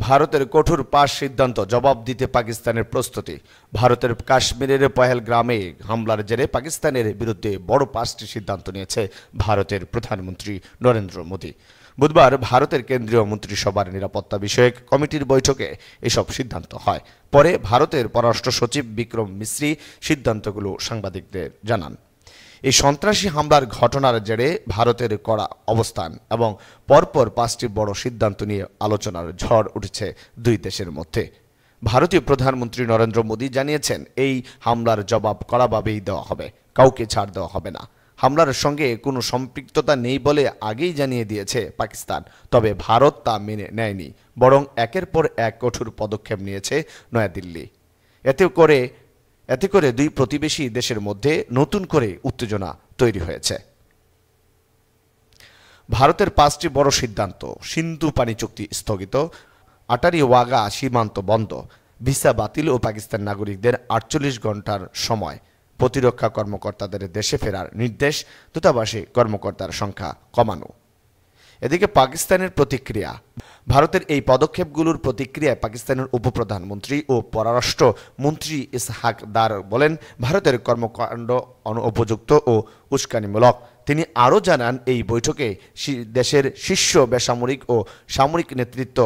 ভারতের কঠোর পাশ সিদ্ধান্ত জবাব দিতে পাকিস্তানের প্রস্তুতি। ভারতের কাশ্মীরের পহেলগ্রামে হামলার জেরে পাকিস্তানের বিরুদ্ধে বড় 5টি সিদ্ধান্ত নিয়েছে ভারতের প্রধানমন্ত্রী নরেন্দ্র মোদী। বুধবার ভারতের কেন্দ্রীয় মন্ত্রিসভার নিরাপত্তা বিষয়ক কমিটির বৈঠকে এসব সিদ্ধান্ত হয়। পরে ভারতের পররাষ্ট্র সচিব বিক্রম মিশ্রি সিদ্ধান্তগুলো সাংবাদিকদের জানান। এই সন্ত্রাসী হামলার ঘটনার জেরে ভারতের কড়া অবস্থান এবং পরপর 5টি বড় সিদ্ধান্ত নিয়ে আলোচনার ঝড় উঠেছে দুই দেশের মধ্যে। ভারতীয় প্রধানমন্ত্রী নরেন্দ্র মোদী জানিয়েছেন, এই হামলার জবাব কড়াভাবেই দেওয়া হবে, কাউকে ছাড় দেওয়া হবে না। হামলার সঙ্গে কোনো সম্পৃক্ততা নেই বলে আগেই জানিয়ে দিয়েছে পাকিস্তান, তবে ভারত তা মেনে নেয়নি, বরং একের পর এক কঠোর পদক্ষেপ নিয়েছে নয়াদিল্লি। এতে করে দুই প্রতিবেশী দেশের মধ্যে নতুন করে উত্তেজনা তৈরি হয়েছে। ভারতের 5টি বড় সিদ্ধান্ত: সিন্ধু পানি চুক্তি স্থগিত, আটারি ওয়াগা সীমান্ত বন্ধ, ভিসা বাতিল ও পাকিস্তান নাগরিকদের 48 ঘন্টার সময় প্রতিরক্ষা কর্মকর্তাদের দেশে ফেরার নির্দেশ, দূতাবাসে কর্মকর্তার সংখ্যা কমানো। এদিকে পাকিস্তানের প্রতিক্রিয়া। ভারতের এই পদক্ষেপগুলোর প্রতিক্রিয়ায় পাকিস্তানের উপপ্রধানমন্ত্রী ও পররাষ্ট্র মন্ত্রী ইসহাক দার বলেন, ভারতের কর্মকাণ্ড অনুপযুক্ত ও উস্কানিমূলক। তিনি আরও জানান, এই বৈঠকে দেশের শীর্ষ বেসামরিক ও সামরিক নেতৃত্ব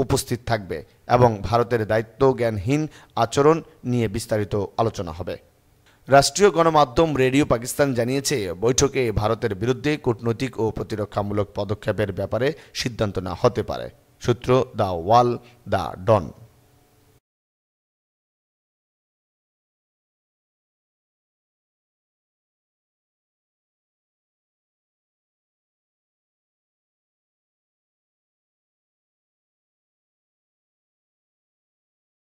উপস্থিত থাকবে এবং ভারতের দায়িত্বজ্ঞানহীন আচরণ নিয়ে বিস্তারিত আলোচনা হবে। রাষ্ট্রীয় গণমাধ্যম রেডিও পাকিস্তান জানিয়েছে, বৈঠকে ভারতের বিরুদ্ধে কূটনৈতিক ও প্রতিরক্ষামূলক পদক্ষেপের ব্যাপারে সিদ্ধান্ত নেওয়া হতে পারে। সূত্র দ্য ওয়াল, দ্য ডন।